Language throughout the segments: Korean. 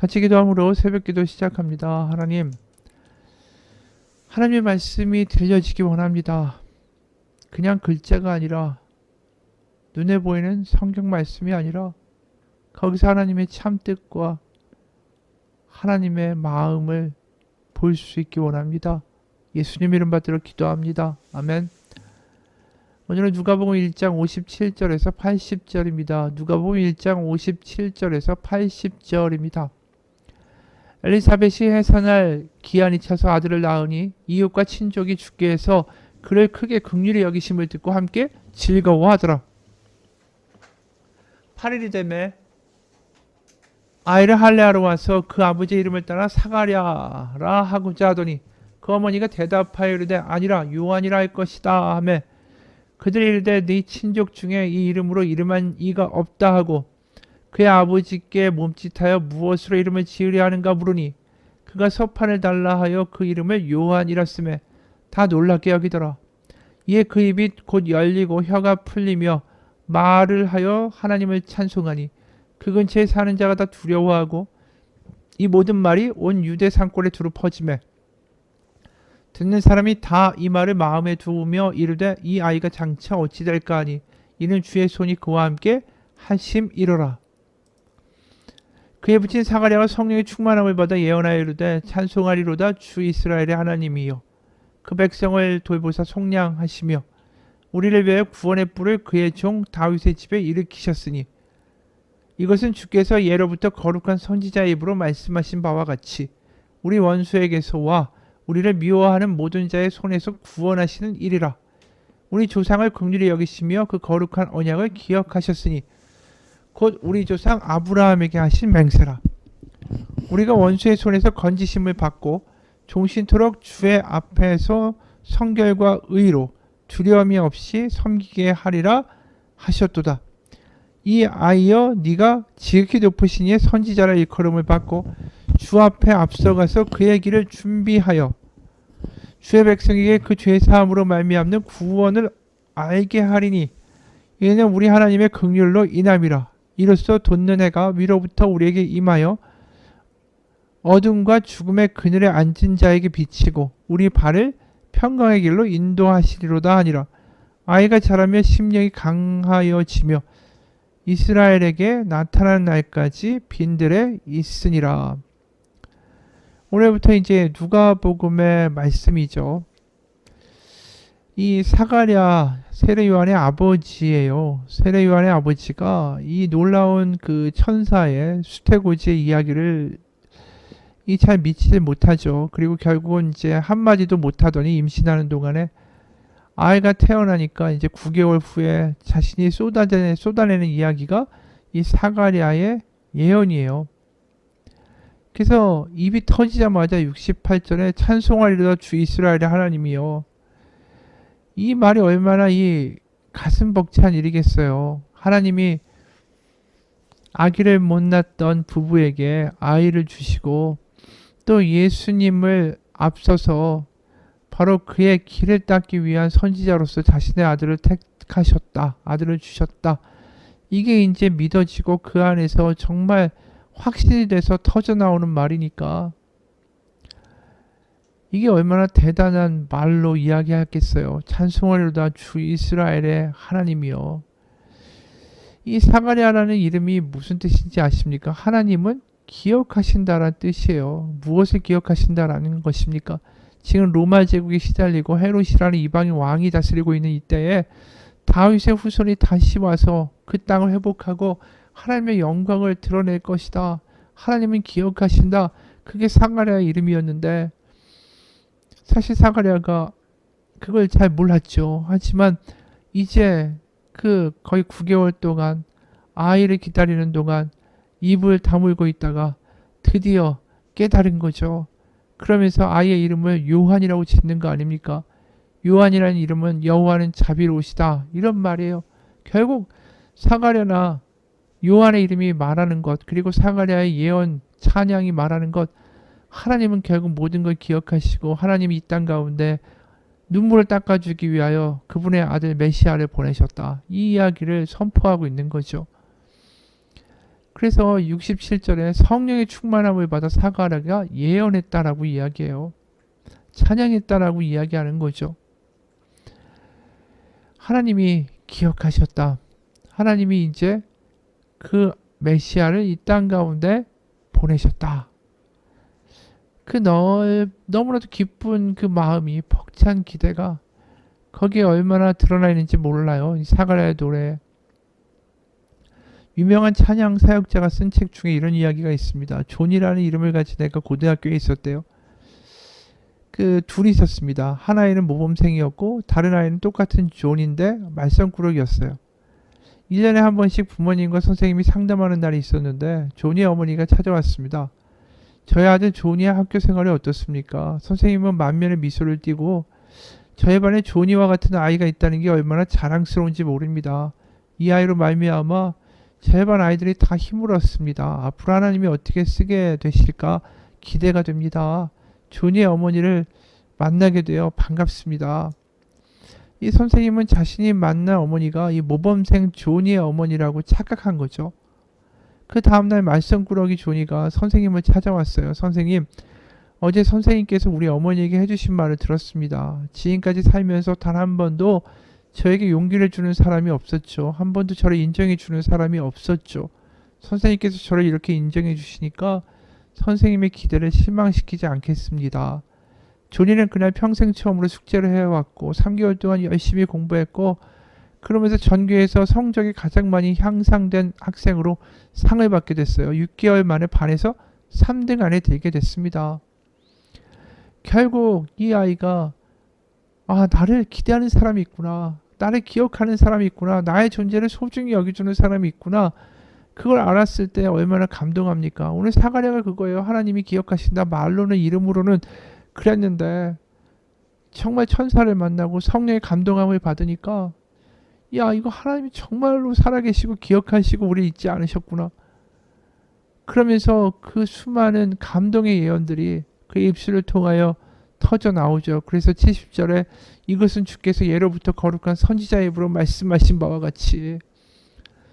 같이 기도함으로 새벽기도 시작합니다. 하나님의 말씀이 들려지기 원합니다. 그냥 글자가 아니라 눈에 보이는 성경 말씀이 아니라 거기서 하나님의 참뜻과 하나님의 마음을 볼 수 있기 원합니다. 예수님 이름 받들어 기도합니다. 아멘. 오늘은 누가복음 1장 57절에서 80절입니다. 누가복음 1장 57절에서 80절입니다. 엘리사벳이 해산할 기한이 차서 아들을 낳으니 이웃과 친족이 주께 해서 그를 크게 긍휼히 여기심을 듣고 함께 즐거워하더라. 8일이 되매 아이를 할례하러 와서 그 아버지의 이름을 따라 사가랴라 하고자 하더니 그 어머니가 대답하여 이르되 아니라 요한이라 할 것이다 하매 그들이 이르되 네 친족 중에 이 이름으로 이름한 이가 없다 하고 그의 아버지께 몸짓하여 무엇으로 이름을 지으려 하는가 물으니 그가 서판을 달라 하여 그 이름을 요한이라 쓰매 다 놀랍게 여기더라. 이에 그 입이 곧 열리고 혀가 풀리며 말을 하여 하나님을 찬송하니 그 근처에 사는 자가 다 두려워하고 이 모든 말이 온 유대 산골에 두루 퍼지매 듣는 사람이 다 이 말을 마음에 두으며 이르되 이 아이가 장차 어찌 될까 하니 이는 주의 손이 그와 함께 하심이로라. 그에 붙인 사가랴가 성령의 충만함을 받아 예언하여 이르되 찬송하리로다 주 이스라엘의 하나님이여 그 백성을 돌보사 속량하시며 우리를 위하여 구원의 뿔을 그의 종 다윗의 집에 일으키셨으니 이것은 주께서 예로부터 거룩한 선지자의 입으로 말씀하신 바와 같이 우리 원수에게서와 우리를 미워하는 모든 자의 손에서 구원하시는 일이라. 우리 조상을 긍휼히 여기시며 그 거룩한 언약을 기억하셨으니 곧 우리 조상 아브라함에게 하신 맹세라. 우리가 원수의 손에서 건지심을 받고 종신토록 주의 앞에서 성결과 의로 두려움이 없이 섬기게 하리라 하셨도다. 이 아이여 네가 지극히 높으신 이의 선지자라 일컬음을 받고 주 앞에 앞서가서 그의 길을 준비하여 주의 백성에게 그 죄사함으로 말미암는 구원을 알게 하리니 이는 우리 하나님의 긍휼로 인함이라. 이로써 돋는 해가 위로부터 우리에게 임하여 어둠과 죽음의 그늘에 앉은 자에게 비치고 우리 발을 평강의 길로 인도하시리로다 하니라. 아이가 자라며 심령이 강하여지며 이스라엘에게 나타나는 날까지 빈들에 있으니라. 오늘부터 이제 누가복음의 말씀이죠. 이 사가랴 세례 요한의 아버지예요. 세례 요한의 아버지가 이 놀라운 그 천사의 수태고지의 이야기를 잘 믿지 못하죠. 그리고 결국은 이제 한마디도 못하더니 임신하는 동안에 아이가 태어나니까 이제 9개월 후에 자신이 쏟아내는 이야기가 이 사가랴의 예언이에요. 그래서 입이 터지자마자 68절에 찬송하리로다 주 이스라엘의 하나님이요. 이 말이 얼마나 이 가슴 벅찬 일이겠어요. 하나님이 아기를 못 낳던 부부에게 아이를 주시고 또 예수님을 앞서서 바로 그의 길을 닦기 위한 선지자로서 자신의 아들을 택하셨다. 아들을 주셨다. 이게 이제 믿어지고 그 안에서 정말 확신이 돼서 터져나오는 말이니까 이게 얼마나 대단한 말로 이야기하겠어요. 찬송하리로다 주 이스라엘의 하나님이요. 이 사가랴라는 이름이 무슨 뜻인지 아십니까? 하나님은 기억하신다라는 뜻이에요. 무엇을 기억하신다라는 것입니까? 지금 로마 제국에 시달리고 헤롯이라는 이방인 왕이 다스리고 있는 이때에 다윗의 후손이 다시 와서 그 땅을 회복하고 하나님의 영광을 드러낼 것이다. 하나님은 기억하신다. 그게 사가랴의 이름이었는데 사실 사가랴가 그걸 잘 몰랐죠. 하지만 이제 그 거의 9개월 동안 아이를 기다리는 동안 입을 다물고 있다가 드디어 깨달은 거죠. 그러면서 아이의 이름을 요한이라고 짓는 거 아닙니까? 요한이라는 이름은 여호와는 자비로우시다. 이런 말이에요. 결국 사가랴나 요한의 이름이 말하는 것, 그리고 사가랴의 예언, 찬양이 말하는 것, 하나님은 결국 모든 걸 기억하시고 하나님이 이 땅 가운데 눈물을 닦아주기 위하여 그분의 아들 메시아를 보내셨다. 이 이야기를 선포하고 있는 거죠. 그래서 67절에 성령의 충만함을 받아 사가랴가 예언했다라고 이야기해요. 찬양했다라고 이야기하는 거죠. 하나님이 기억하셨다. 하나님이 이제 그 메시아를 이 땅 가운데 보내셨다. 그 너무나도 기쁜 그 마음이, 벅찬 기대가 거기에 얼마나 드러나 있는지 몰라요. 이 사가랴의 노래. 유명한 찬양 사역자가 쓴 책 중에 이런 이야기가 있습니다. 존이라는 이름을 가진 애가 고등학교에 있었대요. 그 둘이 있었습니다. 한 아이는 모범생이었고 다른 아이는 똑같은 존인데 말썽꾸러기였어요. 1년에 한 번씩 부모님과 선생님이 상담하는 날이 있었는데 존의 어머니가 찾아왔습니다. 저희 아들 존이 학교 생활이 어떻습니까? 선생님은 만면에 미소를 띠고 저희 반에 존이와 같은 아이가 있다는 게 얼마나 자랑스러운지 모릅니다. 이 아이로 말미암아 저희 반 아이들이 다 힘을 얻습니다. 앞으로 하나님이 어떻게 쓰게 되실까 기대가 됩니다. 존이의 어머니를 만나게 되어 반갑습니다. 이 선생님은 자신이 만난 어머니가 이 모범생 존이의 어머니라고 착각한 거죠. 그 다음날 말썽꾸러기 존이가 선생님을 찾아왔어요. 선생님, 어제 선생님께서 우리 어머니에게 해주신 말을 들었습니다. 지금까지 살면서 단 한 번도 저에게 용기를 주는 사람이 없었죠. 한 번도 저를 인정해 주는 사람이 없었죠. 선생님께서 저를 이렇게 인정해 주시니까 선생님의 기대를 실망시키지 않겠습니다. 존이는 그날 평생 처음으로 숙제를 해왔고 3개월 동안 열심히 공부했고 그러면서 전교에서 성적이 가장 많이 향상된 학생으로 상을 받게 됐어요. 6개월 만에 반에서 3등 안에 들게 됐습니다. 결국 이 아이가 나를 기대하는 사람이 있구나. 나를 기억하는 사람이 있구나. 나의 존재를 소중히 여겨주는 사람이 있구나. 그걸 알았을 때 얼마나 감동합니까? 오늘 사가랴가 그거예요. 하나님이 기억하신다. 말로는 이름으로는 그랬는데 정말 천사를 만나고 성령의 감동함을 받으니까 이거 하나님이 정말로 살아계시고 기억하시고 우리 잊지 않으셨구나. 그러면서 그 수많은 감동의 예언들이 그 입술을 통하여 터져 나오죠. 그래서 70절에 이것은 주께서 예로부터 거룩한 선지자의 입으로 말씀하신 바와 같이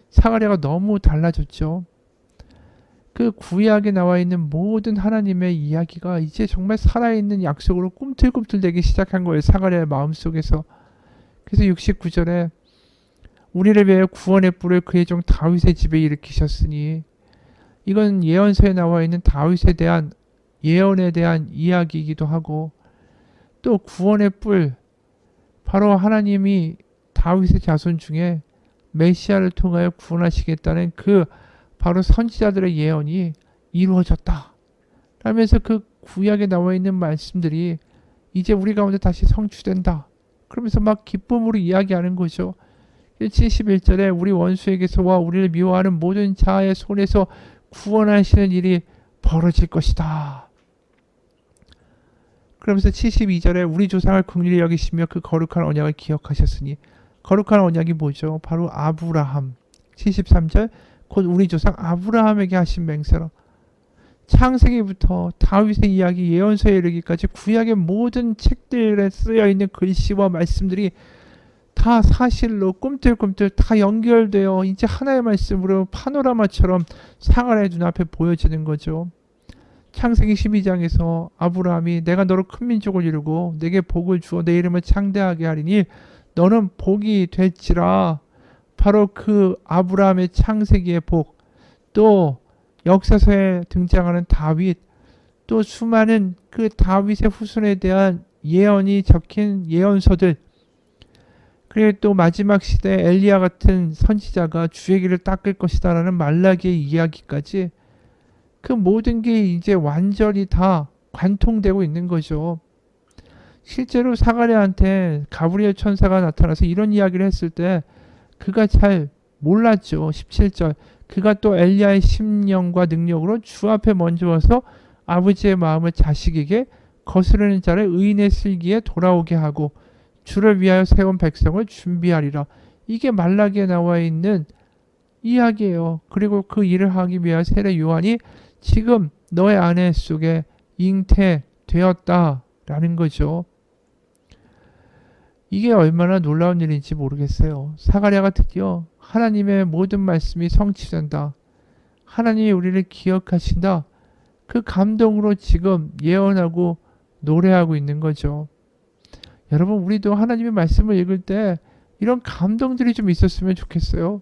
사가랴가 너무 달라졌죠. 그 구약에 나와 있는 모든 하나님의 이야기가 이제 정말 살아있는 약속으로 꿈틀꿈틀대기 시작한 거예요. 사가랴의 마음속에서. 그래서 69절에 우리를 위하여 구원의 뿔을 그의 종 다윗의 집에 일으키셨으니 이건 예언서에 나와 있는 다윗에 대한 예언에 대한 이야기이기도 하고 또 구원의 뿔 바로 하나님이 다윗의 자손 중에 메시아를 통하여 구원하시겠다는 그 바로 선지자들의 예언이 이루어졌다. 라면서 그 구약에 나와 있는 말씀들이 이제 우리 가운데 다시 성취된다. 그러면서 막 기쁨으로 이야기하는 거죠. 71절에 우리 원수에게서와 우리를 미워하는 모든 자의 손에서 구원하시는 일이 벌어질 것이다. 그러면서 72절에 우리 조상을 긍휼히 여기시며 그 거룩한 언약을 기억하셨으니 거룩한 언약이 뭐죠? 바로 아브라함. 73절 곧 우리 조상 아브라함에게 하신 맹세로 창세기부터 다윗의 이야기 예언서에 이르기까지 구약의 모든 책들에 쓰여 있는 글씨와 말씀들이 다 사실로 꿈틀꿈틀 다 연결되어 이제 하나의 말씀으로 파노라마처럼 사가랴의 눈앞에 보여지는 거죠. 창세기 12장에서 아브라함이 내가 너로 큰 민족을 이루고 내게 복을 주어 내 이름을 창대하게 하리니 너는 복이 될지라. 바로 그 아브라함의 창세기의 복, 또 역사서에 등장하는 다윗, 또 수많은 그 다윗의 후손에 대한 예언이 적힌 예언서들, 그리고 또 마지막 시대에 엘리야 같은 선지자가 주의 길을 닦을 것이다 라는 말라기의 이야기까지 그 모든 게 이제 완전히 다 관통되고 있는 거죠. 실제로 사가랴한테 가브리엘 천사가 나타나서 이런 이야기를 했을 때 그가 잘 몰랐죠. 17절 그가 또 엘리야의 심령과 능력으로 주 앞에 먼저 와서 아버지의 마음을 자식에게 거스르는 자를 의인의 슬기에 돌아오게 하고 주를 위하여 세운 백성을 준비하리라. 이게 말라기에 나와 있는 이야기예요. 그리고 그 일을 하기 위하여 세례 요한이 지금 너의 아내 속에 잉태되었다라는 거죠. 이게 얼마나 놀라운 일인지 모르겠어요. 사가랴가 드디어 하나님의 모든 말씀이 성취된다. 하나님이 우리를 기억하신다. 그 감동으로 지금 예언하고 노래하고 있는 거죠. 여러분, 우리도 하나님의 말씀을 읽을 때 이런 감동들이 좀 있었으면 좋겠어요.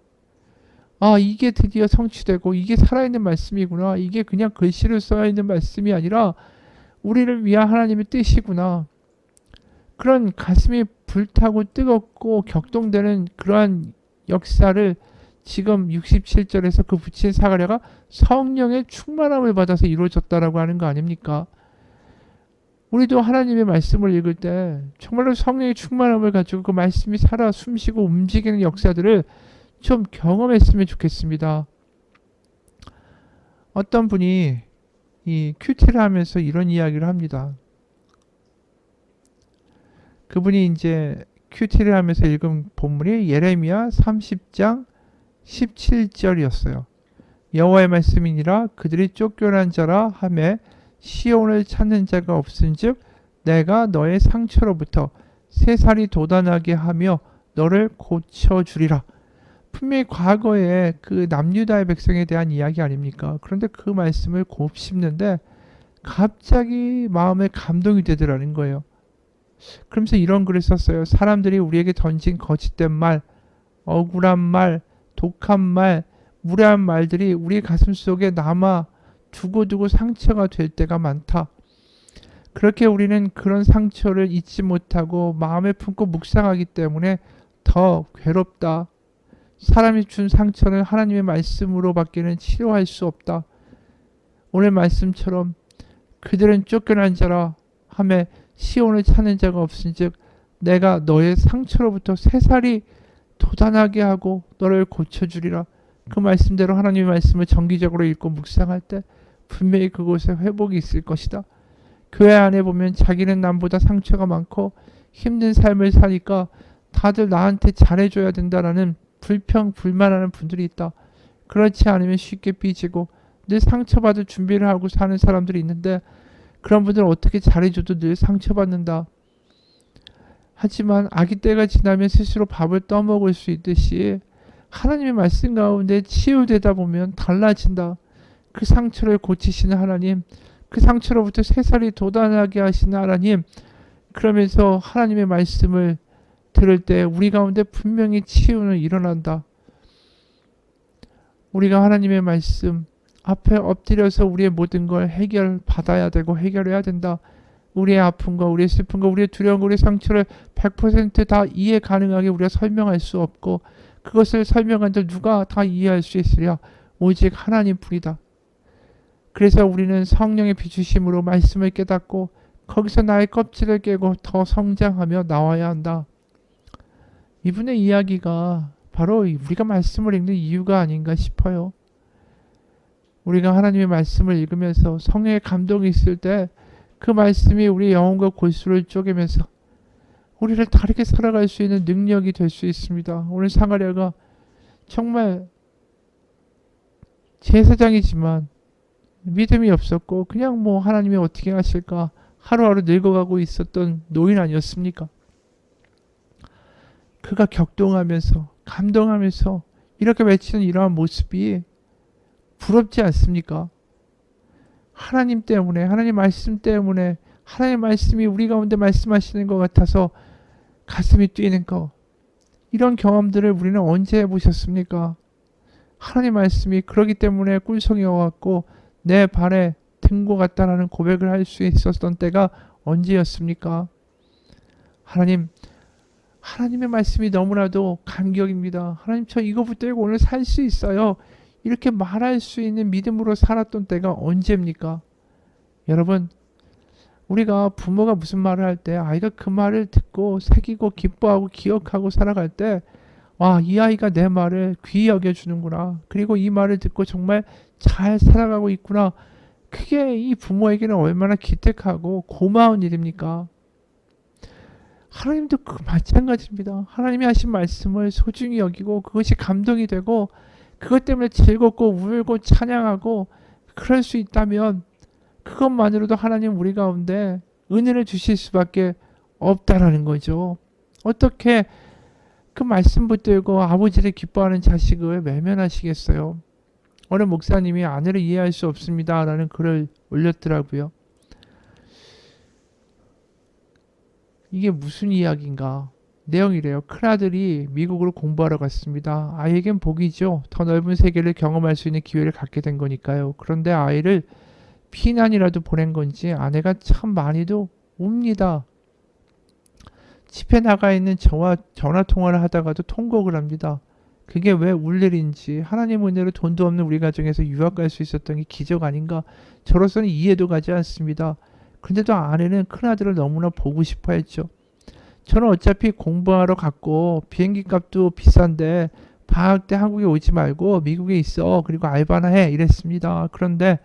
아, 이게 드디어 성취되고 이게 살아있는 말씀이구나. 이게 그냥 글씨로 써있는 말씀이 아니라 우리를 위한 하나님의 뜻이구나. 그런 가슴이 불타고 뜨겁고 격동되는 그러한 역사를 지금 67절에서 그 부친 사가랴가 성령의 충만함을 받아서 이루어졌다라고 하는 거 아닙니까? 우리도 하나님의 말씀을 읽을 때 정말로 성령의 충만함을 가지고 그 말씀이 살아 숨쉬고 움직이는 역사들을 좀 경험했으면 좋겠습니다. 어떤 분이 이 큐티를 하면서 이런 이야기를 합니다. 그분이 이제 큐티를 하면서 읽은 본문이 예레미야 30장 17절이었어요. 여호와의 말씀이니라 그들이 쫓겨난 자라 하매 시온을 찾는 자가 없은즉 내가 너의 상처로부터 새살이 돋아나게 하며 너를 고쳐주리라. 분명히 과거에 그 남유다의 백성에 대한 이야기 아닙니까? 그런데 그 말씀을 곱씹는데 갑자기 마음에 감동이 되더라는 거예요. 그러면서 이런 글을 썼어요. 사람들이 우리에게 던진 거짓된 말, 억울한 말, 독한 말, 무례한 말들이 우리 가슴 속에 남아 두고두고 상처가 될 때가 많다. 그렇게 우리는 그런 상처를 잊지 못하고 마음에 품고 묵상하기 때문에 더 괴롭다. 사람이 준 상처는 하나님의 말씀으로 밖에는 치료할 수 없다. 오늘 말씀처럼 그들은 쫓겨난 자라 하매 시온을 찾는 자가 없은즉 내가 너의 상처로부터 새살이 돋아나게 하고 너를 고쳐주리라. 그 말씀대로 하나님의 말씀을 정기적으로 읽고 묵상할 때 분명히 그곳에 회복이 있을 것이다. 교회 안에 보면 자기는 남보다 상처가 많고 힘든 삶을 사니까 다들 나한테 잘해줘야 된다라는 불평불만하는 분들이 있다. 그렇지 않으면 쉽게 삐지고 늘 상처받을 준비를 하고 사는 사람들이 있는데 그런 분들은 어떻게 잘해줘도 늘 상처받는다. 하지만 아기 때가 지나면 스스로 밥을 떠먹을 수 있듯이 하나님의 말씀 가운데 치유되다 보면 달라진다. 그 상처를 고치시는 하나님, 그 상처로부터 새살이 돋아나게 하시는 하나님, 그러면서 하나님의 말씀을 들을 때 우리 가운데 분명히 치유는 일어난다. 우리가 하나님의 말씀 앞에 엎드려서 우리의 모든 걸 해결받아야 되고 해결해야 된다. 우리의 아픔과 우리의 슬픔과 우리의 두려움과 우리의 상처를 100% 이해 가능하게 우리가 설명할 수 없고 그것을 설명한들 누가 다 이해할 수 있으랴? 오직 하나님 뿐이다. 그래서 우리는 성령의 비추심으로 말씀을 깨닫고 거기서 나의 껍질을 깨고 더 성장하며 나와야 한다. 이분의 이야기가 바로 우리가 말씀을 읽는 이유가 아닌가 싶어요. 우리가 하나님의 말씀을 읽으면서 성령의 감동이 있을 때 그 말씀이 우리 영혼과 골수를 쪼개면서 우리를 다르게 살아갈 수 있는 능력이 될 수 있습니다. 오늘 사가랴가 정말 제사장이지만 믿음이 없었고 그냥 뭐 하나님이 어떻게 하실까 하루하루 늙어가고 있었던 노인 아니었습니까? 그가 격동하면서 감동하면서 이렇게 외치는 이러한 모습이 부럽지 않습니까? 하나님 때문에 하나님 말씀 때문에 하나님의 말씀이 우리 가운데 말씀하시는 것 같아서 가슴이 뛰는 거 이런 경험들을 우리는 언제 해보셨습니까? 하나님 말씀이 그러기 때문에 꿀성이어갖고 내 발에 든 것 같다라는 고백을 할 수 있었던 때가 언제였습니까? 하나님의 말씀이 너무나도 감격입니다. 하나님 저 이거 붙들고 오늘 살 수 있어요. 이렇게 말할 수 있는 믿음으로 살았던 때가 언제입니까? 여러분 우리가 부모가 무슨 말을 할 때 아이가 그 말을 듣고 새기고 기뻐하고 기억하고 살아갈 때 와, 이 아이가 내 말을 귀히 여겨주는구나. 그리고 이 말을 듣고 정말 잘 살아가고 있구나. 그게 이 부모에게는 얼마나 기특하고 고마운 일입니까? 하나님도 마찬가지입니다. 하나님이 하신 말씀을 소중히 여기고 그것이 감동이 되고 그것 때문에 즐겁고 울고 찬양하고 그럴 수 있다면 그것만으로도 하나님 우리 가운데 은혜를 주실 수밖에 없다라는 거죠. 어떻게 그 말씀 붙들고 아버지를 기뻐하는 자식을 외면하시겠어요? 어느 목사님이 아내를 이해할 수 없습니다 라는 글을 올렸더라고요. 이게 무슨 이야기인가? 내용이래요. 큰아들이 미국으로 공부하러 갔습니다. 아이에겐 복이죠. 더 넓은 세계를 경험할 수 있는 기회를 갖게 된 거니까요. 그런데 아이를 피난이라도 보낸 건지 아내가 참 많이도 웁니다. 집에 나가 있는 저와 전화통화를 하다가도 통곡을 합니다. 그게 왜 울 일인지, 하나님 은혜로 돈도 없는 우리 가정에서 유학 갈 수 있었던 게 기적 아닌가? 저로서는 이해도 가지 않습니다. 근데도 아내는 큰아들을 너무나 보고 싶어 했죠. 저는 어차피 공부하러 갔고 비행기 값도 비싼데 방학 때 한국에 오지 말고 미국에 있어. 그리고 알바나 해. 이랬습니다. 그런데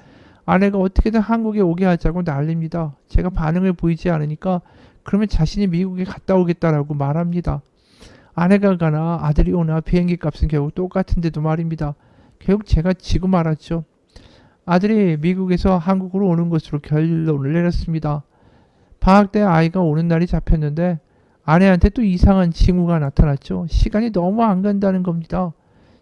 아내가 어떻게든 한국에 오게 하자고 난립니다. 제가 반응을 보이지 않으니까 그러면 자신이 미국에 갔다 오겠다라고 말합니다. 아내가 가나 아들이 오나 비행기 값은 결국 똑같은데도 말입니다. 결국 제가 지고 말았죠. 아들이 미국에서 한국으로 오는 것으로 결론을 내렸습니다. 방학 때 아이가 오는 날이 잡혔는데 아내한테 또 이상한 징후가 나타났죠. 시간이 너무 안 간다는 겁니다.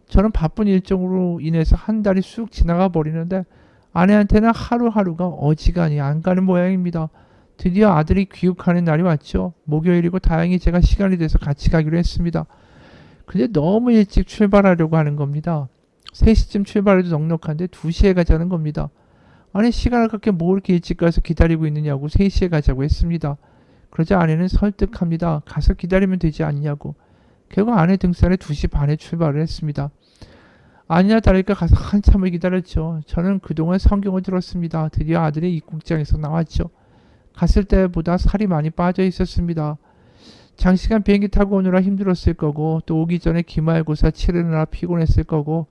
저는 바쁜 일정으로 인해서 한 달이 쑥 지나가 버리는데 아내한테는 하루하루가 어지간히 안 가는 모양입니다. 드디어 아들이 귀국하는 날이 왔죠. 목요일이고 다행히 제가 시간이 돼서 같이 가기로 했습니다. 근데 너무 일찍 출발하려고 하는 겁니다. 3시쯤 출발해도 넉넉한데 2시에 가자는 겁니다. 아니 시간을 그렇게 뭐 이렇게 일찍 가서 기다리고 있느냐고 3시에 가자고 했습니다. 그러자 아내는 설득합니다. 가서 기다리면 되지 않냐고. 결국 아내 등산에 2시 반에 출발을 했습니다. 아니나 다를까 가서 한참을 기다렸죠. 저는 그동안 성경을 들었습니다. 드디어 아들이 입국장에서 나왔죠. 갔을 때보다 살이 많이 빠져 있었습니다. 장시간 비행기 타고 오느라 힘들었을 거고 또 오기 전에 기말고사 치르느라 피곤했을 거고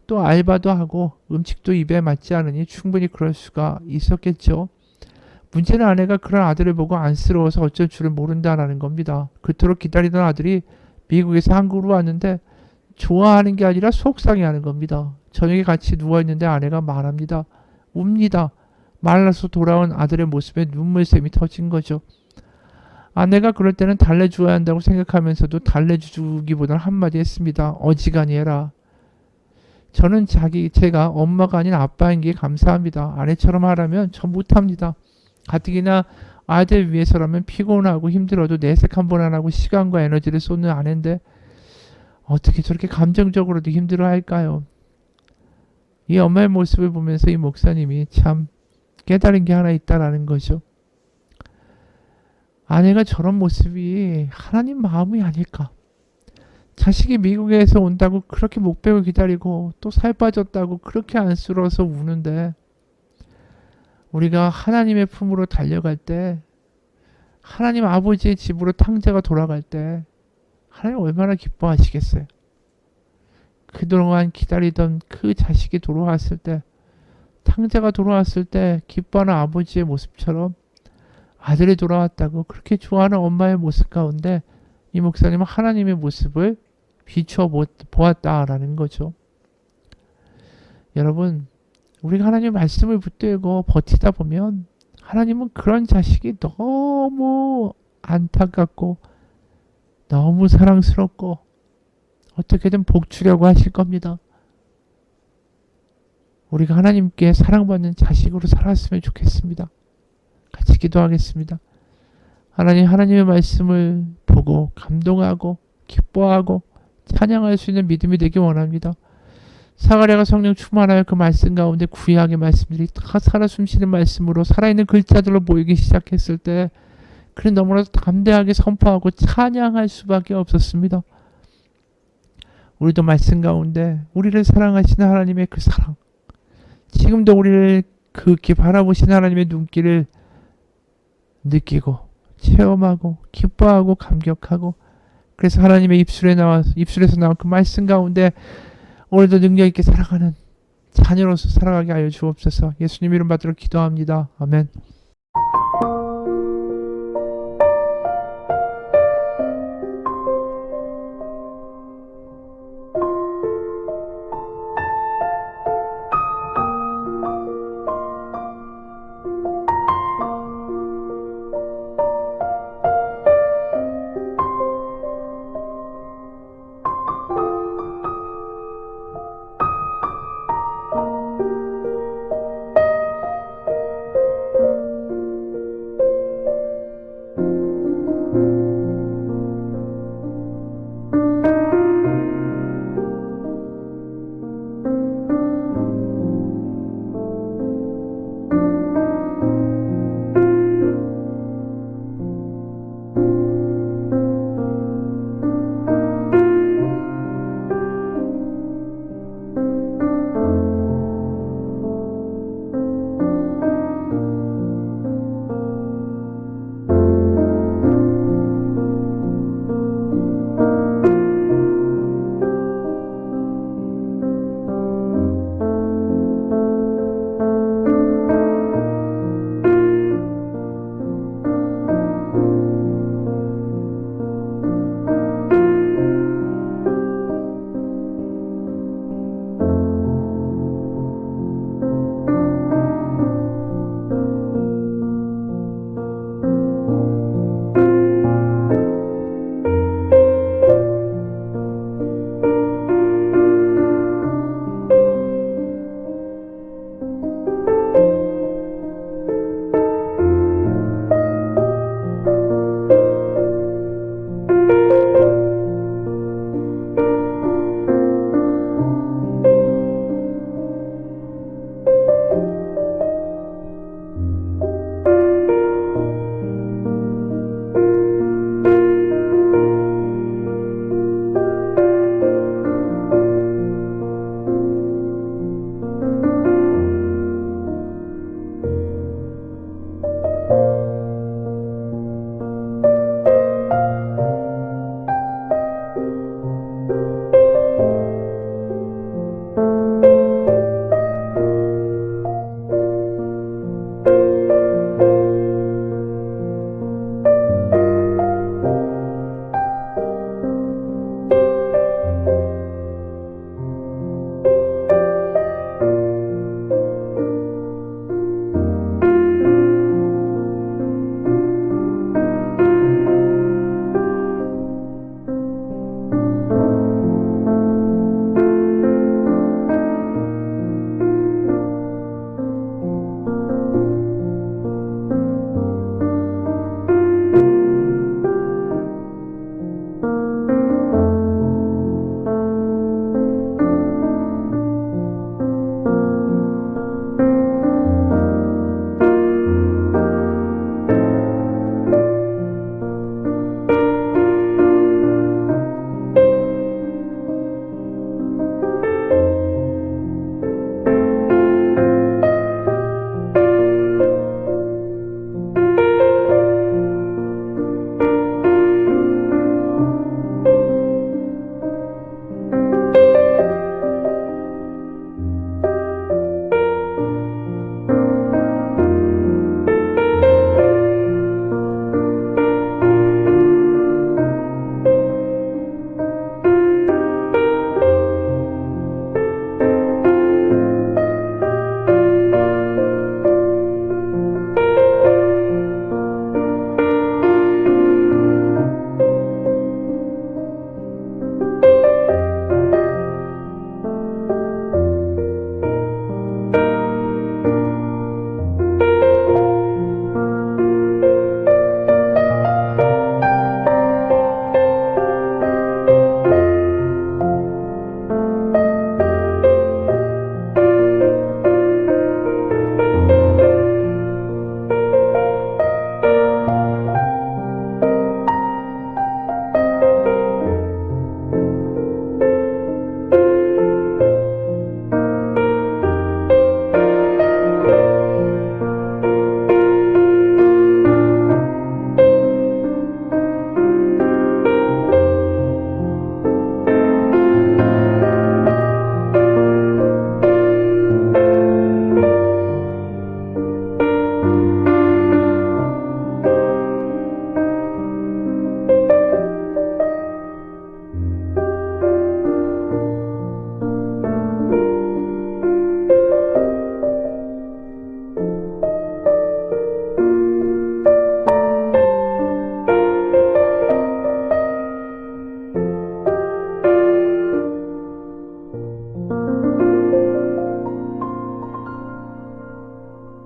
또 알바도 하고 음식도 입에 맞지 않으니 충분히 그럴 수가 있었겠죠. 문제는 아내가 그런 아들을 보고 안쓰러워서 어쩔 줄을 모른다라는 겁니다. 그토록 기다리던 아들이 미국에서 한국으로 왔는데 좋아하는 게 아니라 속상해하는 겁니다. 저녁에 같이 누워있는데 아내가 말합니다. 웁니다. 말라서 돌아온 아들의 모습에 눈물샘이 터진 거죠. 아내가 그럴 때는 달래주어야 한다고 생각하면서도 달래주기보다는 한마디 했습니다. 어지간히 해라. 저는 제가 엄마가 아닌 아빠인 게 감사합니다. 아내처럼 하라면 저 못합니다. 가뜩이나 아들 위해서라면 피곤하고 힘들어도 내색 한 번 안 하고 시간과 에너지를 쏟는 아내인데 어떻게 저렇게 감정적으로도 힘들어 할까요? 이 엄마의 모습을 보면서 이 목사님이 참 깨달은 게 하나 있다라는 거죠. 아내가 저런 모습이 하나님 마음이 아닐까. 자식이 미국에서 온다고 그렇게 목 베고 기다리고 또 살 빠졌다고 그렇게 안쓰러워서 우는데 우리가 하나님의 품으로 달려갈 때 하나님 아버지의 집으로 탕자가 돌아갈 때 하나님 얼마나 기뻐하시겠어요. 그동안 기다리던 그 자식이 돌아왔을 때 탕자가 돌아왔을 때 기뻐하는 아버지의 모습처럼 아들이 돌아왔다고 그렇게 좋아하는 엄마의 모습 가운데 이 목사님은 하나님의 모습을 비추어 보았다라는 거죠. 여러분 우리가 하나님의 말씀을 붙들고 버티다 보면 하나님은 그런 자식이 너무 안타깝고 너무 사랑스럽고 어떻게든 복 주려고 하실 겁니다. 우리가 하나님께 사랑받는 자식으로 살았으면 좋겠습니다. 같이 기도하겠습니다. 하나님, 하나님의 말씀을 보고 감동하고 기뻐하고 찬양할 수 있는 믿음이 되기 원합니다. 사가랴가 성령 충만하여 그 말씀 가운데 구약의 말씀들이 다 살아 숨쉬는 말씀으로 살아있는 글자들로 보이기 시작했을 때 그는 너무나도 담대하게 선포하고 찬양할 수밖에 없었습니다. 우리도 말씀 가운데 우리를 사랑하시는 하나님의 그 사랑, 지금도 우리를 극히 바라보시는 하나님의 눈길을 느끼고 체험하고 기뻐하고 감격하고 그래서 하나님의 입술에서 나온 그 말씀 가운데 오늘도 능력 있게 살아가는 자녀로서 살아가게 하여 주옵소서. 예수님 이름 받들어 기도합니다. 아멘.